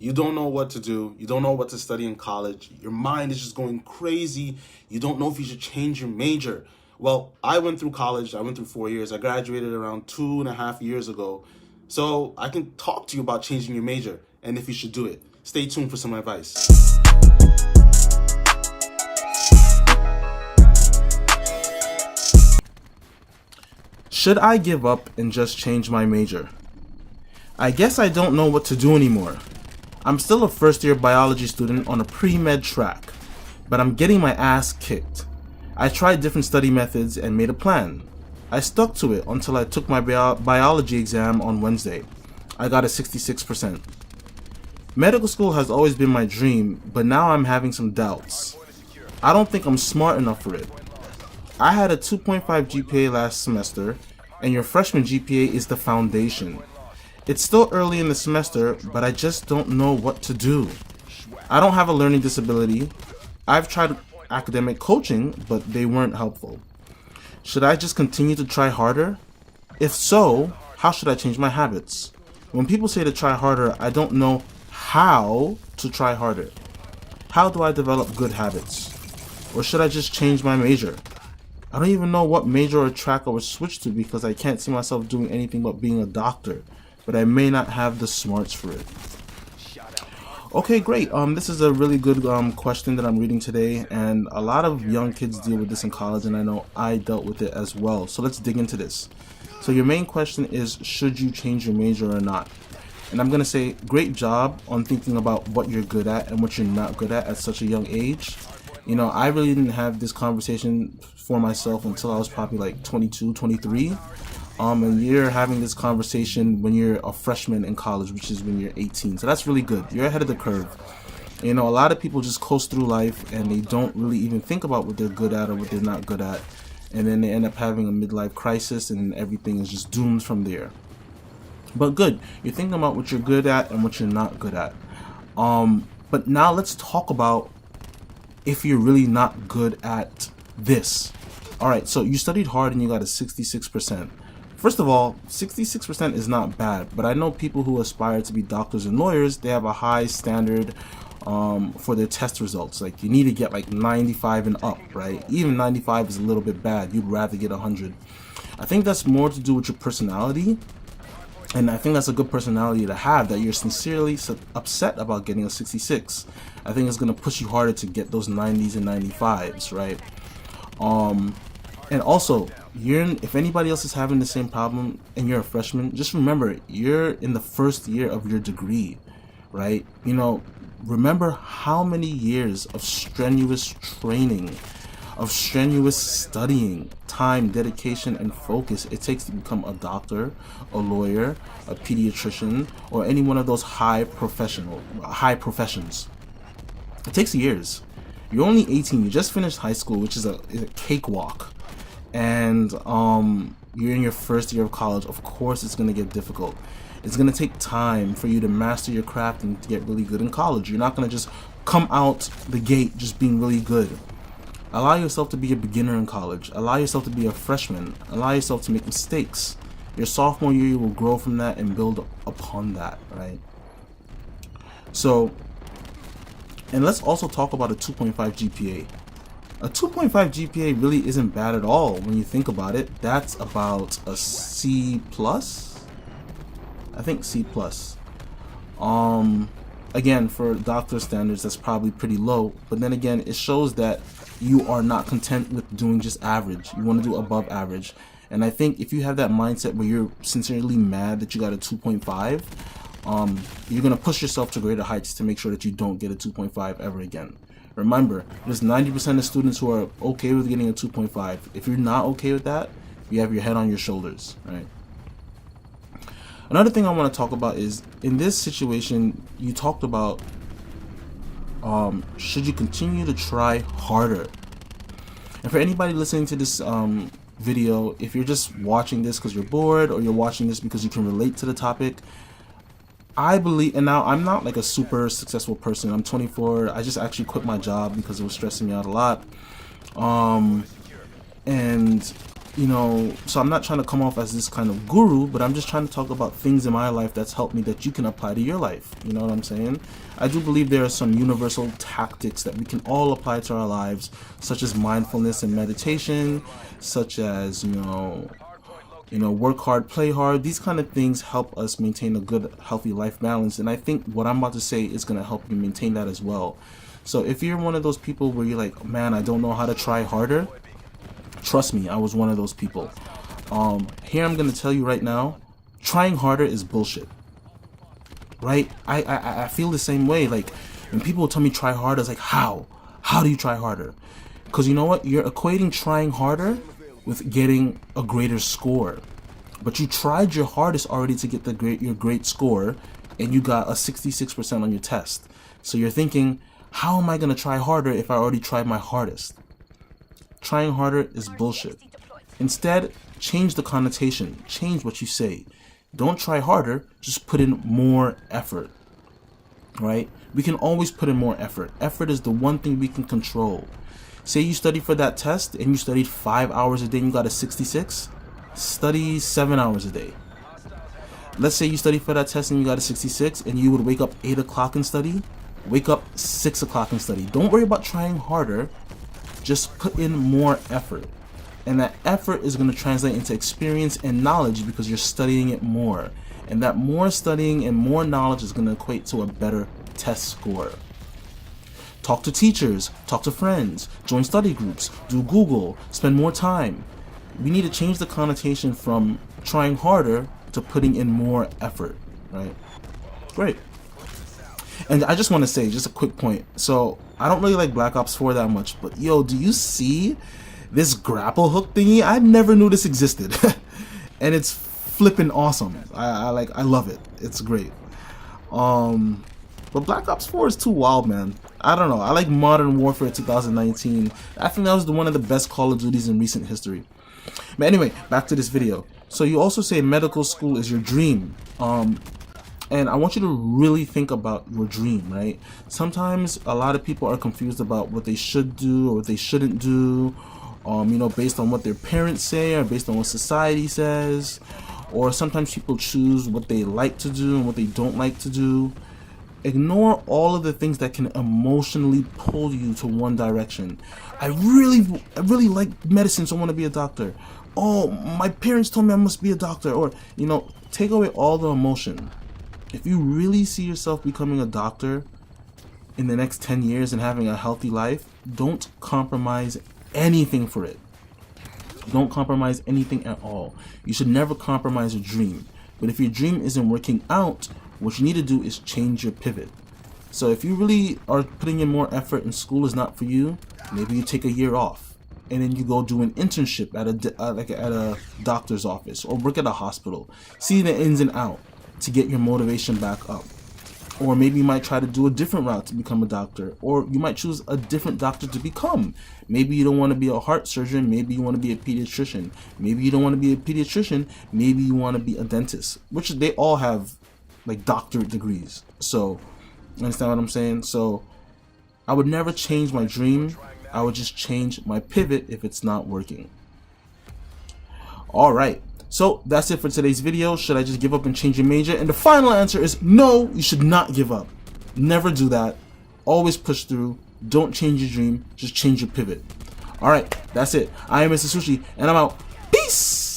You don't know what to do. You don't know what to study in college. Your mind is just going crazy. You don't know if you should change your major. Well, I went through college. I went through 4 years. I graduated around 2.5 years ago. So I can talk to you about changing your major and if you should do it. Stay tuned for some advice. Should I give up and just change my major? I guess I don't know what to do anymore. I'm still a first-year biology student on a pre-med track, but I'm getting my ass kicked. I tried different study methods and made a plan. I stuck to it until I took my biology exam on Wednesday. I got a 66%. Medical school has always been my dream, but now I'm having some doubts. I don't think I'm smart enough for it. I had a 2.5 GPA last semester, and your freshman GPA is the foundation. It's still early in the semester, but I just don't know what to do. I don't have a learning disability. I've tried academic coaching, but they weren't helpful. Should I just continue to try harder? If so, how should I change my habits? When people say to try harder, I don't know how to try harder. How do I develop good habits? Or should I just change my major? I don't even know what major or track I would switch to because I can't see myself doing anything but being a doctor, but I may not have the smarts for it. Okay, great. This is a really good question that I'm reading today, and a lot of young kids deal with this in college, and I know I dealt with it as well. So let's dig into this. So your main question is, should you change your major or not? And I'm going to say, great job on thinking about what you're good at and what you're not good at such a young age. You know, I really didn't have this conversation for myself until I was probably like 22, 23. And you're having this conversation when you're a freshman in college, which is when you're 18. So that's really good. You're ahead of the curve. You know, a lot of people just coast through life and they don't really even think about what they're good at or what they're not good at. And then they end up having a midlife crisis and everything is just doomed from there. But good. You're thinking about what you're good at and what you're not good at. But now let's talk about if you're really not good at this. Alright, so you studied hard and you got a 66%. First of all, 66% is not bad, but I know people who aspire to be doctors and lawyers, they have a high standard for their test results. Like, you need to get like 95 and up, right? Even 95 is a little bit bad. You'd rather get 100. I think that's more to do with your personality, and I think that's a good personality to have, that you're sincerely upset about getting a 66. I think it's going to push you harder to get those 90s and 95s, right? And also, if anybody else is having the same problem and you're a freshman, just remember, you're in the first year of your degree, right? You know, remember how many years of strenuous training, of strenuous studying, time, dedication, and focus it takes to become a doctor, a lawyer, a pediatrician, or any one of those high professions. It takes years. You're only 18. You just finished high school, which is a cakewalk. And you're in your first year of college. Of course it's going to get difficult. It's going to take time for you to master your craft and to get really good in college. You're not going to just come out the gate just being really good. Allow yourself to be a beginner in college. Allow yourself to be a freshman. Allow yourself to make mistakes. Your sophomore year, you will grow from that and build upon that, right? So, and let's also talk about a 2.5 GPA. A 2.5 GPA really isn't bad at all when you think about it. That's about a C+. I think C+. Again, for doctor standards, that's probably pretty low. But then again, it shows that you are not content with doing just average. You want to do above average. And I think if you have that mindset where you're sincerely mad that you got a 2.5, you're going to push yourself to greater heights to make sure that you don't get a 2.5 ever again. Remember, there's 90% of students who are okay with getting a 2.5. If you're not okay with that, you have your head on your shoulders, right? Another thing I want to talk about is, in this situation, you talked about should you continue to try harder? And for anybody listening to this video, if you're just watching this because you're bored or you're watching this because you can relate to the topic, I believe, and now I'm not like a super successful person. I'm 24. I just actually quit my job because it was stressing me out a lot. And So I'm not trying to come off as this kind of guru, but I'm just trying to talk about things in my life that's helped me that you can apply to your life. You know what I'm saying? I do believe there are some universal tactics that we can all apply to our lives, such as mindfulness and meditation, such as, work hard, play hard. These kind of things help us maintain a good, healthy life balance. And I think what I'm about to say is going to help you maintain that as well. So if you're one of those people where you're like, man, I don't know how to try harder, trust me, I was one of those people. Here I'm gonna tell you right now, trying harder is bullshit. Right? I feel the same way. Like when people tell me try harder, it's like, how? How do you try harder? Because you know what? You're equating trying harder with getting a greater score. But you tried your hardest already to get your great score, and you got a 66% on your test. So you're thinking, how am I gonna try harder if I already tried my hardest? Trying harder is bullshit. Instead, change the connotation. Change what you say. Don't try harder, just put in more effort. Right? We can always put in more effort. Effort is the one thing we can control. Say you study for that test and you studied 5 hours a day and you got a 66. Study 7 hours a day. Let's say you study for that test and you got a 66 and you would wake up 8 o'clock and study. Wake up 6 o'clock and study. Don't worry about trying harder. Just put in more effort, and that effort is going to translate into experience and knowledge because you're studying it more, and that more studying and more knowledge is going to equate to a better test score. Talk to teachers, talk to friends, join study groups, do Google, spend more time. We need to change the connotation from trying harder to putting in more effort, right? Great. And I just want to say, just a quick point. So I don't really like Black Ops 4 that much, but yo, do you see this grapple hook thingy? I never knew this existed. And it's flipping awesome. I love it. It's great. But Black Ops 4 is too wild, man. I don't know. I like Modern Warfare 2019. I think that was one of the best Call of Duties in recent history. But anyway, back to this video. So you also say medical school is your dream. And I want you to really think about your dream, right? Sometimes a lot of people are confused about what they should do or what they shouldn't do, based on what their parents say or based on what society says. Or sometimes people choose what they like to do and what they don't like to do. Ignore all of the things that can emotionally pull you to one direction. I really like medicine, so I want to be a doctor. Oh, my parents told me I must be a doctor. Or, take away all the emotion. If you really see yourself becoming a doctor in the next 10 years and having a healthy life, don't compromise anything for it. Don't compromise anything at all. You should never compromise a dream. But if your dream isn't working out, what you need to do is change your pivot. So if you really are putting in more effort and school is not for you, maybe you take a year off and then you go do an internship at a doctor's office or work at a hospital. See the ins and outs to get your motivation back up. Or maybe you might try to do a different route to become a doctor, or you might choose a different doctor to become. Maybe you don't want to be a heart surgeon, maybe you want to be a pediatrician. Maybe you don't want to be a pediatrician, maybe you want to be a dentist, which they all have like doctorate degrees. So, you understand what I'm saying? So, I would never change my dream, I would just change my pivot if it's not working. Alright. So that's it for today's video. Should I just give up and change your major? And the final answer is no, you should not give up. Never do that. Always push through. Don't change your dream. Just change your pivot. Alright, that's it. I am Mr. Sushi, and I'm out. Peace!